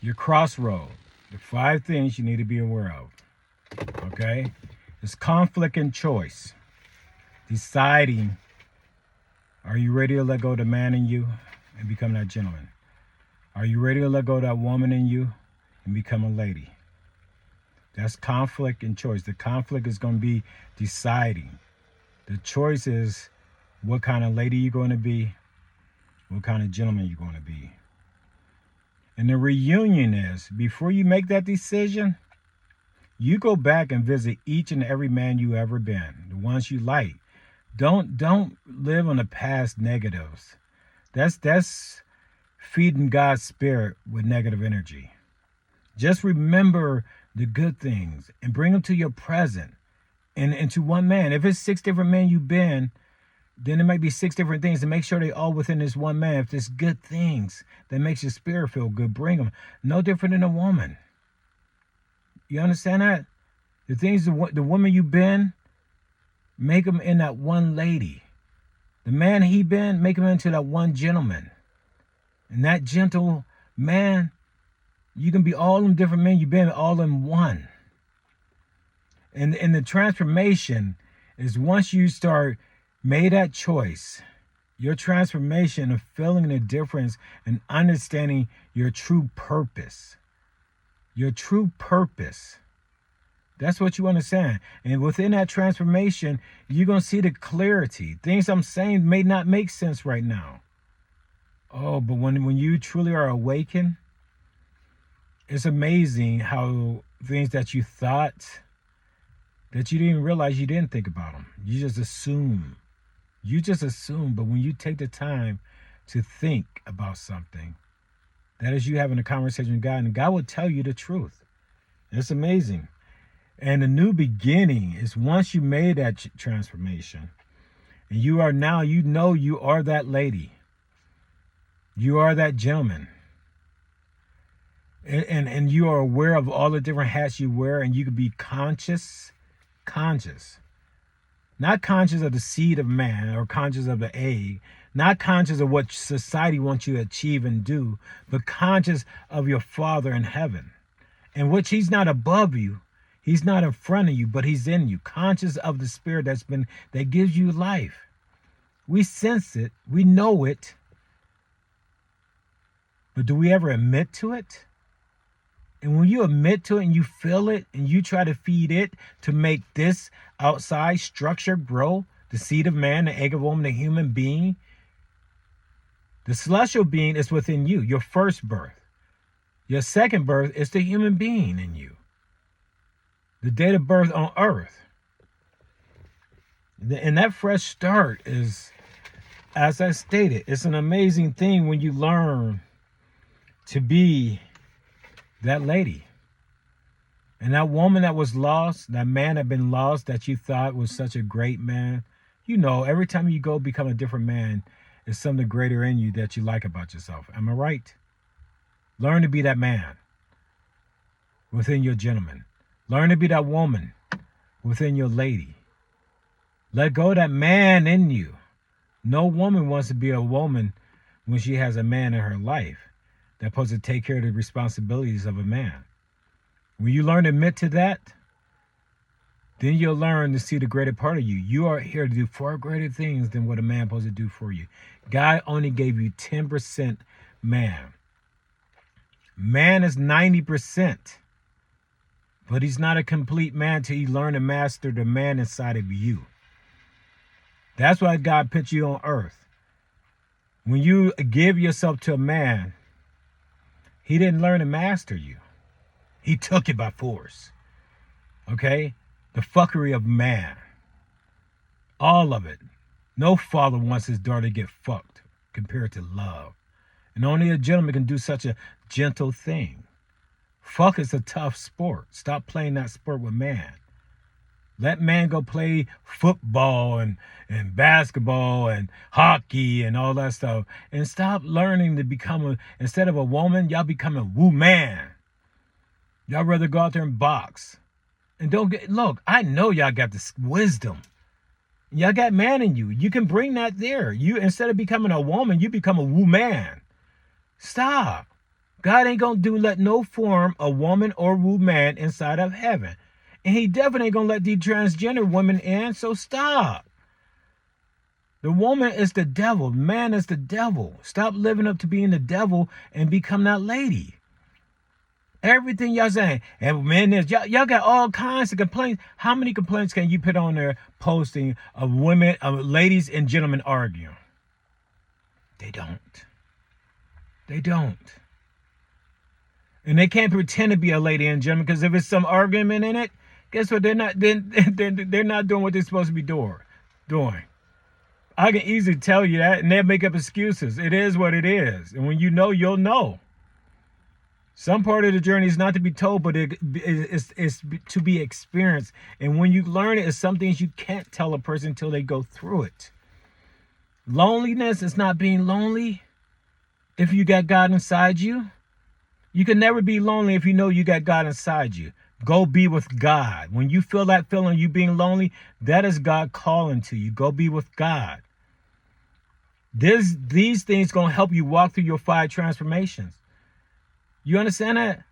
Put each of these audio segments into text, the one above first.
your crossroad. The 5 things you need to be aware of. Okay? It's conflict and choice. Deciding, are you ready to let go of the man in you and become that gentleman? Are you ready to let go of that woman in you and become a lady? That's conflict and choice. The conflict is going to be deciding. The choice is what kind of lady you're going to be, what kind of gentleman you're going to be. And the reunion is, before you make that decision, you go back and visit each and every man you ever been, the ones you like. Don't live on the past negatives. That's feeding God's spirit with negative energy. Just remember the good things and bring them to your present and to one man. If it's 6 different men you've been, then it might be 6 different things, and make sure they all within this one man. If there's good things that makes your spirit feel good, bring them. No different than a woman. You understand that? The things, the woman you've been, make them in that one lady. The man he been, make him into that one gentleman. And that gentle man, you can be all them different men you've been, all in one. And the transformation is once you start made that choice, your transformation of feeling the difference and understanding your true purpose. Your true purpose. That's what you understand. And within that transformation, you're going to see the clarity. Things I'm saying may not make sense right now. Oh, but when you truly are awakened, it's amazing how things that you thought that you didn't realize you didn't think about them. You just assume. You just assume. But when you take the time to think about something, that is you having a conversation with God, and God will tell you the truth. It's amazing. And the new beginning is once you made that transformation, and you are now, you know you are that lady. You are that gentleman. And you are aware of all the different hats you wear, and you can be conscious. Not conscious of the seed of man or conscious of the egg, not conscious of what society wants you to achieve and do, but conscious of your Father in heaven, in which he's not above you. He's not in front of you, but he's in you. Conscious of the spirit that gives you life. We sense it. We know it. But do we ever admit to it? And when you admit to it and you feel it and you try to feed it to make this outside structure grow, the seed of man, the egg of woman, the human being, the celestial being is within you, your first birth. Your second birth is the human being in you. The date of birth on earth. And that fresh start is, as I stated, it's an amazing thing when you learn to be that lady. And that woman that was lost, that man that been lost that you thought was such a great man, you know, every time you go become a different man, there's something greater in you that you like about yourself. Am I right? Learn to be that man within your gentleman. Learn to be that woman within your lady. Let go of that man in you. No woman wants to be a woman when she has a man in her life that's supposed to take care of the responsibilities of a man. When you learn to admit to that, then you'll learn to see the greater part of you. You are here to do far greater things than what a man is supposed to do for you. God only gave you 10% man. Man is 90%. But he's not a complete man till you learn to master the man inside of you. That's why God put you on earth. When you give yourself to a man, he didn't learn to master you. He took it by force. Okay? The fuckery of man. All of it. No father wants his daughter to get fucked compared to love. And only a gentleman can do such a gentle thing. Fuck is a tough sport. Stop playing that sport with man. Let man go play football and basketball and hockey and all that stuff. And stop learning to become instead of a woman, y'all become a woo man. Y'all rather go out there and box. And look, I know y'all got this wisdom. Y'all got man in you. You can bring that there. You, instead of becoming a woman, you become a woo man. Stop. God ain't gonna let no form a woman or woo man inside of heaven. And he definitely ain't gonna let these transgender women in, so stop. The woman is the devil. Man is the devil. Stop living up to being the devil and become that lady. Everything y'all saying. And men, y'all got all kinds of complaints. How many complaints can you put on there posting of women, of ladies and gentlemen arguing? They don't. They don't. And they can't pretend to be a lady and gentleman, because if it's some argument in it, guess what? They're not doing what they're supposed to be doing. I can easily tell you that, and they'll make up excuses. It is what it is. And when you know, you'll know. Some part of the journey is not to be told, but it's to be experienced. And when you learn it, it's some things you can't tell a person until they go through it. Loneliness is not being lonely if you got God inside you. You can never be lonely if you know you got God inside you. Go be with God. When you feel that feeling, you being lonely, that is God calling to you. Go be with God. These things going to help you walk through your 5 transformations. You understand that?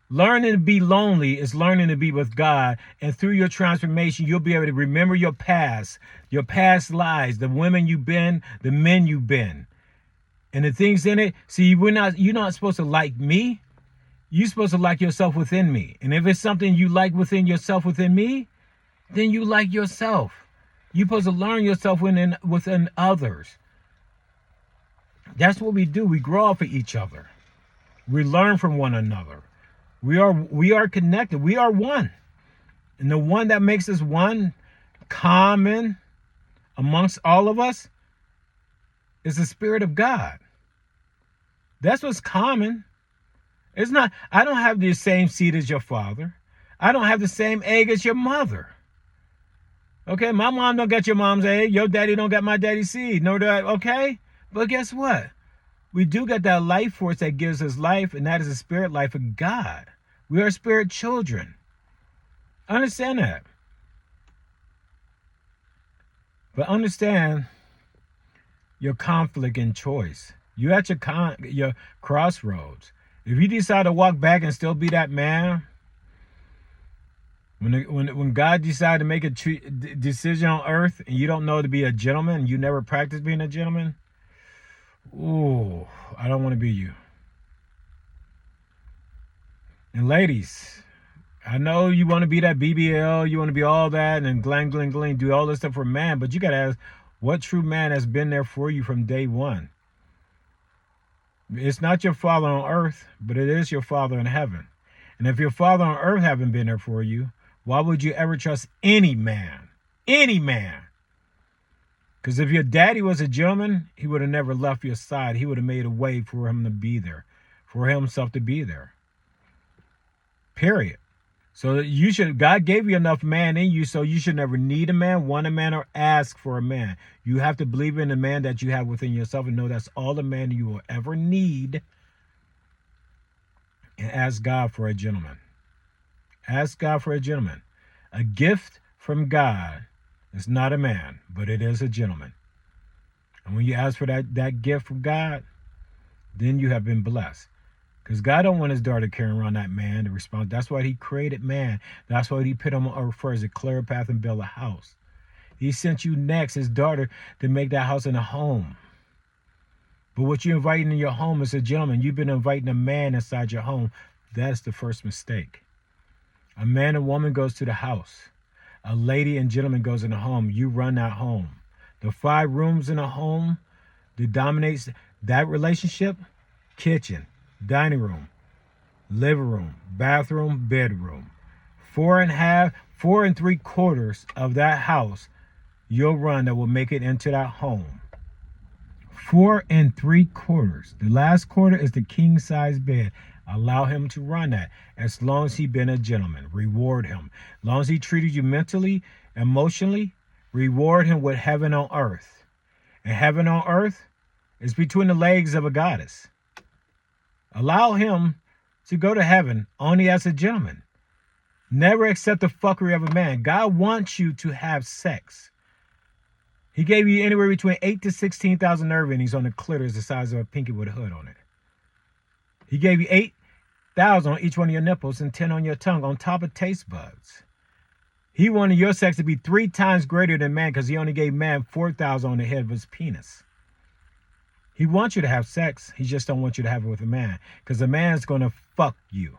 Learning to be lonely is learning to be with God. And through your transformation, you'll be able to remember your past lives, the women you've been, the men you've been, and the things in it. See, you're not supposed to like me. You're supposed to like yourself within me. And if it's something you like within yourself, within me, then you like yourself. You're supposed to learn yourself within others. That's what we do. We grow off of each other. We learn from one another. We are connected. We are one. And the one that makes us one, common amongst all of us, is the Spirit of God. That's what's common. It's not, I don't have the same seed as your father. I don't have the same egg as your mother. Okay, my mom don't get your mom's egg. Your daddy don't get my daddy's seed. Nor do I, okay? But guess what? We do get that life force that gives us life, and that is the spirit life of God. We are spirit children. Understand that. But understand your conflict and choice. You're at your crossroads. If you decide to walk back and still be that man, when God decided to make a decision on earth and you don't know to be a gentleman, and you never practice being a gentleman, ooh, I don't want to be you. And ladies, I know you want to be that BBL, you want to be all that, and glang, do all this stuff for a man, but you got to ask, what true man has been there for you from day one? It's not your father on earth, but it is your father in heaven. And if your father on earth haven't been there for you, why would you ever trust any man? Any man. Because if your daddy was a gentleman, he would have never left your side. He would have made a way for him to be there, for himself to be there. Period. So God gave you enough man in you, so you should never need a man, want a man, or ask for a man. You have to believe in the man that you have within yourself and know that's all the man you will ever need. And ask God for a gentleman. Ask God for a gentleman. A gift from God is not a man, but it is a gentleman. And when you ask for that gift from God, then you have been blessed. Because God don't want his daughter carrying around that man to respond. That's why he created man. That's why he put him on earth first to clear a path and build a house. He sent you next, his daughter, to make that house in a home. But what you're inviting in your home is a gentleman. You've been inviting a man inside your home. That's the first mistake. A man and woman goes to the house. A lady and gentleman goes in the home. You run that home. The 5 rooms in a home that dominates that relationship: kitchen, dining room, living room, bathroom, bedroom. 4 3/4 of that house you'll run that will make it into that home. 4 3/4. The last quarter is the king size bed. Allow him to run that. As long as he been a gentleman, reward him. As long as he treated you mentally, emotionally, reward him with heaven on earth. And heaven on earth is between the legs of a goddess. Allow him to go to heaven only as a gentleman. Never accept the fuckery of a man. God wants you to have sex. He gave you anywhere between 8,000 to 16,000 nerve endings on the clitoris the size of a pinky with a hood on it. He gave you 8,000 on each one of your nipples and 10 on your tongue on top of taste buds. He wanted your sex to be 3 times greater than man because he only gave man 4,000 on the head of his penis. He wants you to have sex. He just don't want you to have it with a man because a man's going to fuck you.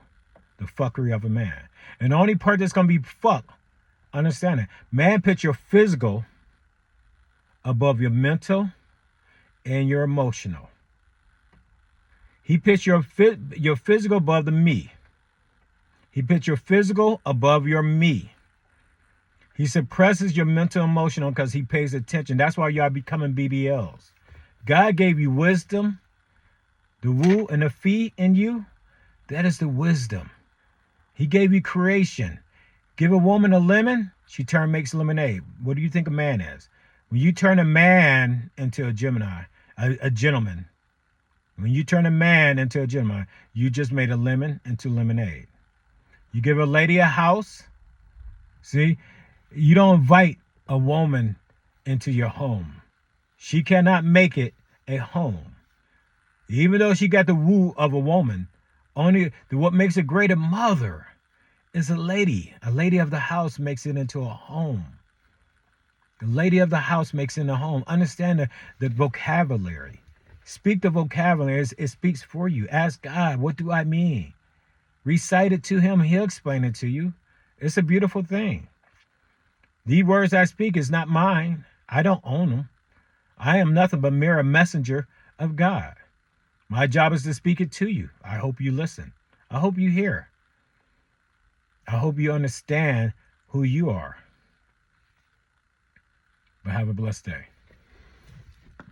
The fuckery of a man. And the only part that's going to be fucked, understand it, man puts your physical above your mental and your emotional. He puts your physical above the me. He puts your physical above your me. He suppresses your mental and emotional because he pays attention. That's why y'all becoming BBLs. God gave you wisdom, the woo and the fee in you. That is the wisdom. He gave you creation. Give a woman a lemon, she makes lemonade. What do you think a man is? When you turn a man into a Gemini, a gentleman, when you turn a man into a Gemini, you just made a lemon into lemonade. You give a lady a house. See, you don't invite a woman into your home. She cannot make it a home. Even though she got the woo of a woman, only what makes a greater mother is a lady. A lady of the house makes it into a home. The lady of the house makes it a home. Understand the vocabulary. Speak the vocabulary. It speaks for you. Ask God, what do I mean? Recite it to him. He'll explain it to you. It's a beautiful thing. The words I speak is not mine. I don't own them. I am nothing but mere messenger of God. My job is to speak it to you. I hope you listen. I hope you hear. I hope you understand who you are. But have a blessed day.